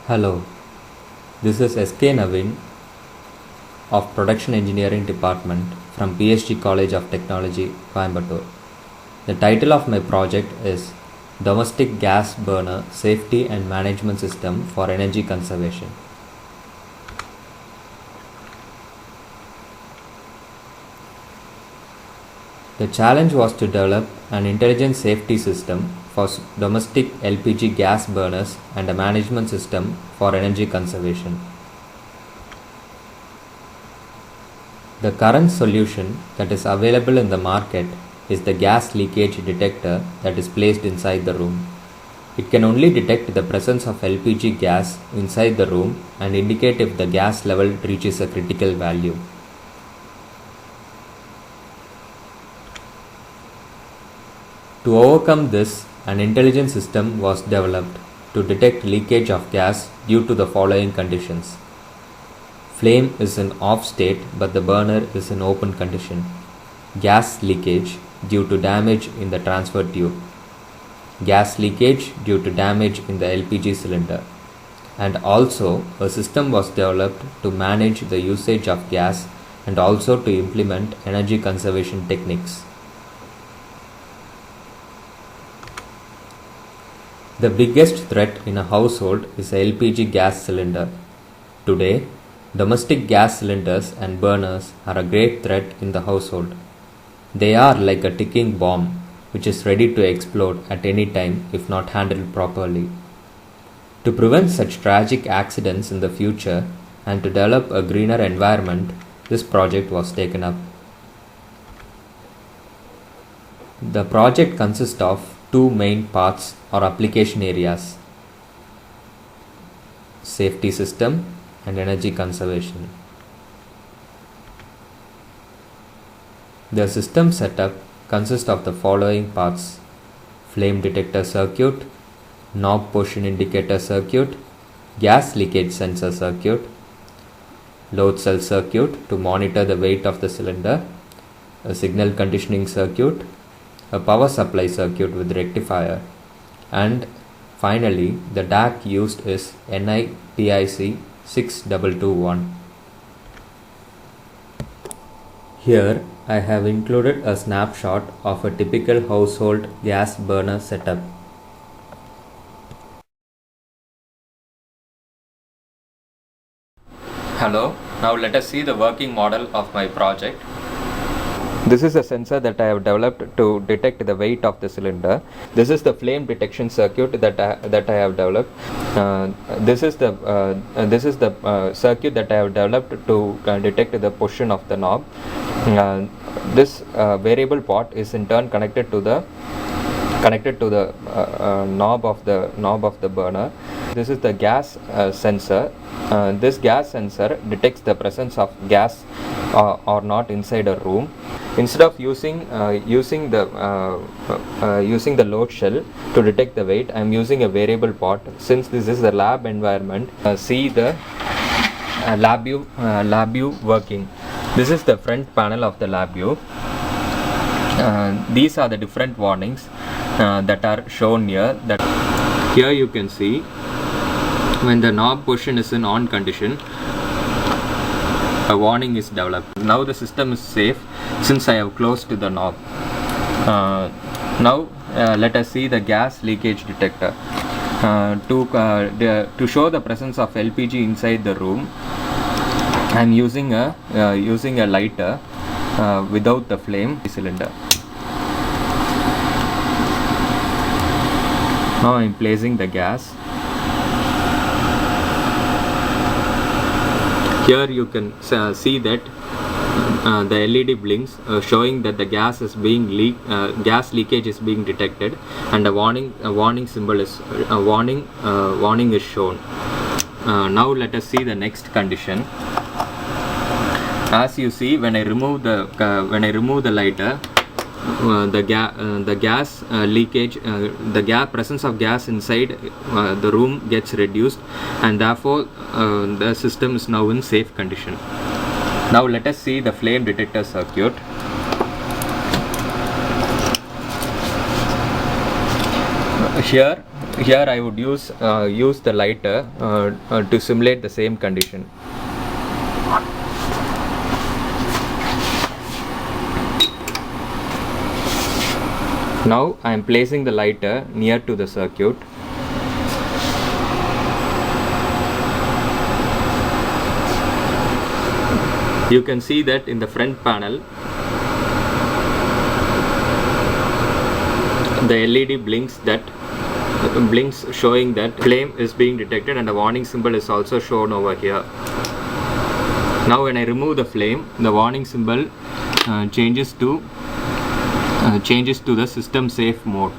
Hello, this is SK Naveen of Production Engineering Department from PSG College of Technology, Coimbatore. The title of my project is Domestic Gas Burner Safety and Management System for Energy Conservation. The challenge was to develop an intelligent safety system for domestic LPG gas burners and a management system for energy conservation. The current solution that is available in the market is the gas leakage detector that is placed inside the room. It can only detect the presence of LPG gas inside the room and indicate if the gas level reaches a critical value. To overcome this, an intelligent system was developed to detect leakage of gas due to the following conditions. Flame is in off state but the burner is in open condition. Gas leakage due to damage in the transfer tube. Gas leakage due to damage in the LPG cylinder. And also, a system was developed to manage the usage of gas and also to implement energy conservation techniques. The biggest threat in a household is a LPG gas cylinder. Today, domestic gas cylinders and burners are a great threat in the household. They are like a ticking bomb which is ready to explode at any time if not handled properly. To prevent such tragic accidents in the future and to develop a greener environment, this project was taken up. The project consists of two main parts or application areas: safety system and energy conservation. The system setup consists of the following parts: flame detector circuit, knob position indicator circuit, gas leakage sensor circuit, load cell circuit to monitor the weight of the cylinder, a signal conditioning circuit, a power supply circuit with rectifier, and finally the DAC used is NITIC 6221. Here I have included a snapshot of a typical household gas burner setup. Hello, now let us see the working model of my project. This is a sensor that I have developed to detect the weight of the cylinder. This is the flame detection circuit that I have developed. This is the circuit that I have developed to detect the position of the knob. This variable port is in turn connected to the knob of the burner. This is the gas sensor. This gas sensor detects the presence of gas or not inside a room. Instead of using the load shell to detect the weight, I am using a variable port. Since this is a lab environment, see the LabVIEW working. This is the front panel of the LabVIEW. These are the different warnings that are shown here. Here you can see when the knob position is in on condition, a warning is developed. Now the system is safe since I have closed the knob. Now let us see the gas leakage detector. To show the presence of LPG inside the room, I am using a lighter without the flame cylinder. Now I am placing the gas. Here you can see that the LED blinks showing that the gas leakage is being detected, and a warning symbol is warning is shown. Now let us see the next condition. As you see, when I remove the lighter, the gas leakage, the presence of gas inside the room gets reduced, and therefore the system is now in safe condition. Now let us see the flame detector circuit. Here Here I would use the lighter to simulate the same condition. Now I am placing the lighter near to the circuit. You can see that in the front panel the LED blinks showing that flame is being detected, and a warning symbol is also shown over here. Now when I remove the flame, the warning symbol changes to the system safe mode.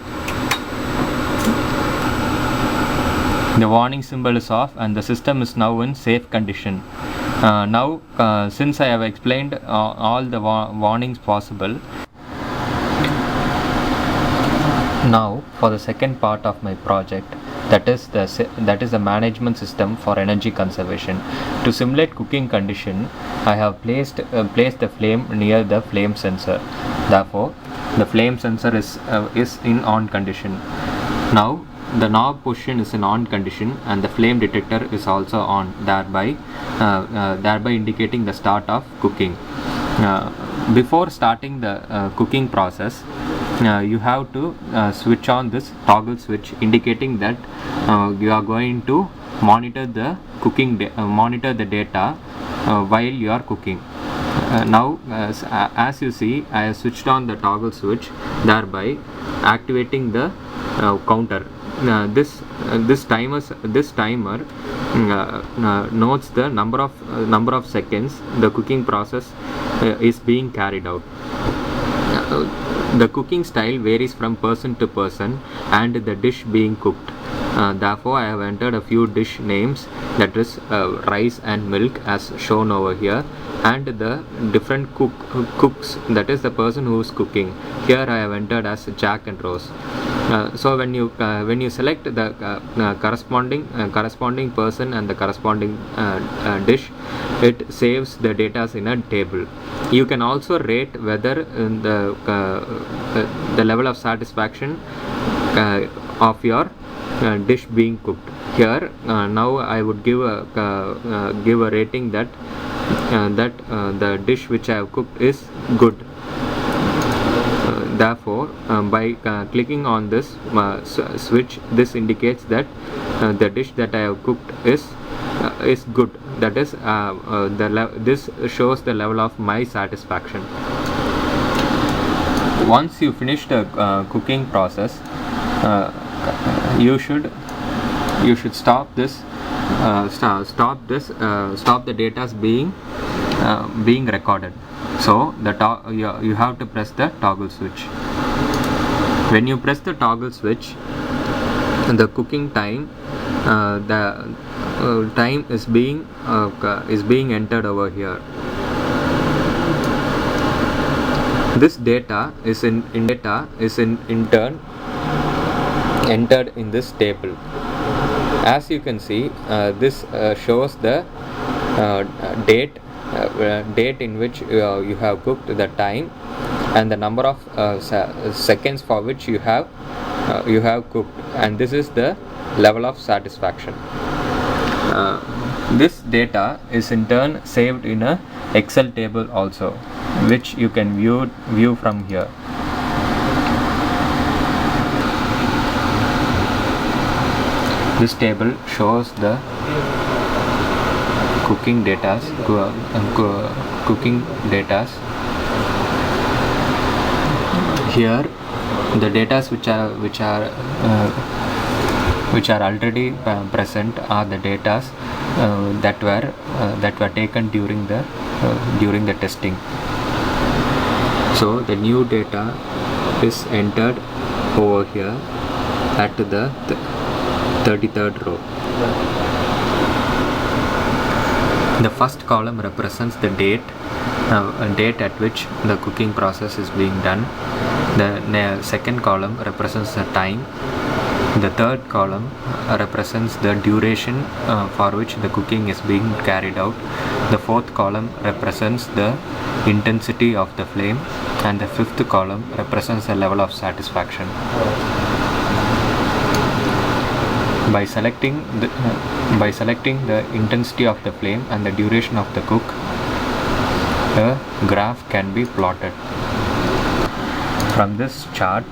The warning symbol is off and the system is now in safe condition. Since I have explained all the warnings possible, now for the second part of my project, that is the management system for energy conservation. To simulate cooking condition, I have placed the flame near the flame sensor. Therefore, the flame sensor is in on condition. Now the knob position is in on condition and the flame detector is also on, thereby indicating the start of cooking. Before starting the cooking process, you have to switch on this toggle switch, indicating that you are going to monitor the data while you are cooking. Now as you see, I have switched on the toggle switch, thereby activating the counter. This timer notes the number of seconds the cooking process is being carried out. The cooking style varies from person to person and the dish being cooked. Therefore, I have entered a few dish names, that is rice and milk, as shown over here, and the different cooks, that is the person who is cooking. Here I have entered as Jack and Rose. So when you select the corresponding person and the corresponding dish, it saves the data in a table. You can also rate whether the level of satisfaction of your dish being cooked. Here now I would give a rating that the dish which I have cooked is good. Therefore, by clicking on this switch, this indicates that the dish that I have cooked is good. That is, this shows the level of my satisfaction. Once you finish the cooking process, you should stop this. Stop the data being recorded. So you have to press the toggle switch. When you press the toggle switch, the cooking time, time is being entered over here. This data is in turn entered in this table. As you can see, this shows the date in which you have cooked, the time, and the number of seconds for which you have cooked, and this is the level of satisfaction. This data is in turn saved in a Excel table also, which you can view from here. This table shows the cooking data. Here, the data which are already present are the data that were taken during the testing. So the new data is entered over here at the 33rd row. The first column represents the date at which the cooking process is being done. The second column represents the time. The third column represents the duration for which the cooking is being carried out. The fourth column represents the intensity of the flame, and the fifth column represents the level of satisfaction. By selecting the intensity of the flame and the duration of the cook, a graph can be plotted. From this chart,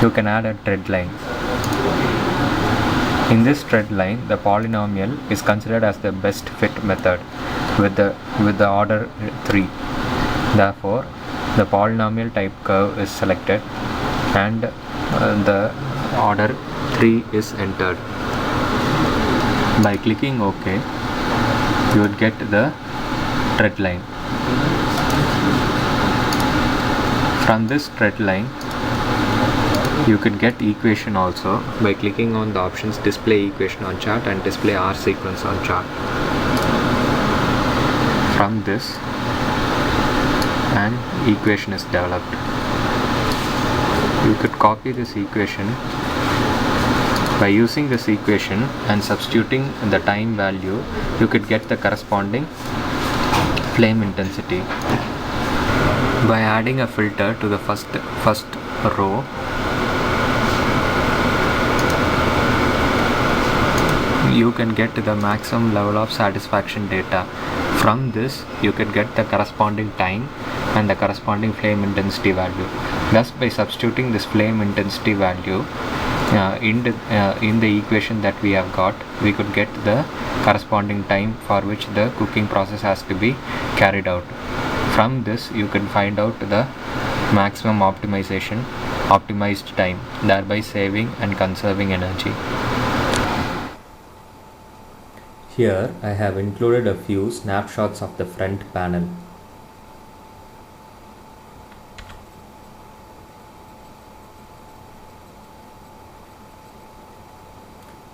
you can add a trend line. In this trend line, the polynomial is considered as the best fit method with the order 3. Therefore, the polynomial type curve is selected and the order 3 is entered. By clicking OK, you would get the trend line. From this trend line, you could get equation also by clicking on the options display equation on chart and display R sequence on chart. From this, an equation is developed. You could copy this equation. By using this equation and substituting the time value, you could get the corresponding flame intensity. By adding a filter to the first row, you can get the maximum level of satisfaction data. From this, you could get the corresponding time and the corresponding flame intensity value. Thus, by substituting this flame intensity value in the equation that we have got, we could get the corresponding time for which the cooking process has to be carried out. From this, you can find out the maximum optimized time, thereby saving and conserving energy. Here I have included a few snapshots of the front panel.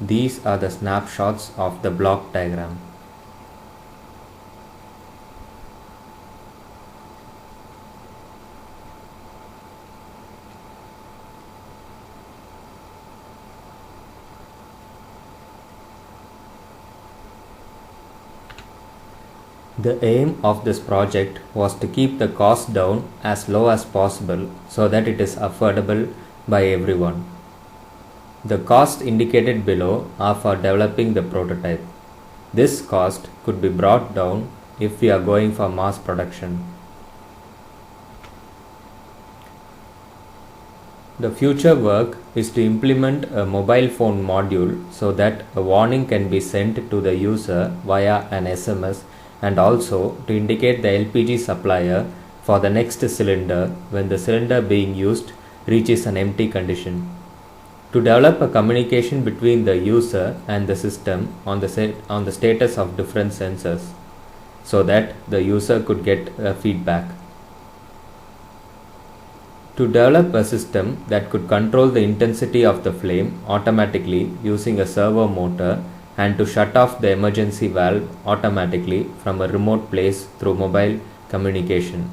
These are the snapshots of the block diagram. The aim of this project was to keep the cost down as low as possible so that it is affordable by everyone. The costs indicated below are for developing the prototype. This cost could be brought down if we are going for mass production. The future work is to implement a mobile phone module so that a warning can be sent to the user via an SMS, and also to indicate the LPG supplier for the next cylinder when the cylinder being used reaches an empty condition. To develop a communication between the user and the system on the status of different sensors so that the user could get feedback. To develop a system that could control the intensity of the flame automatically using a servo motor, and to shut off the emergency valve automatically from a remote place through mobile communication.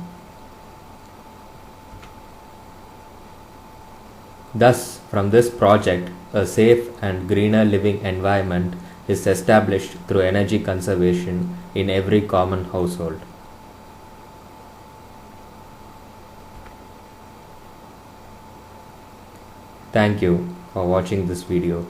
Thus, from this project, a safe and greener living environment is established through energy conservation in every common household. Thank you for watching this video.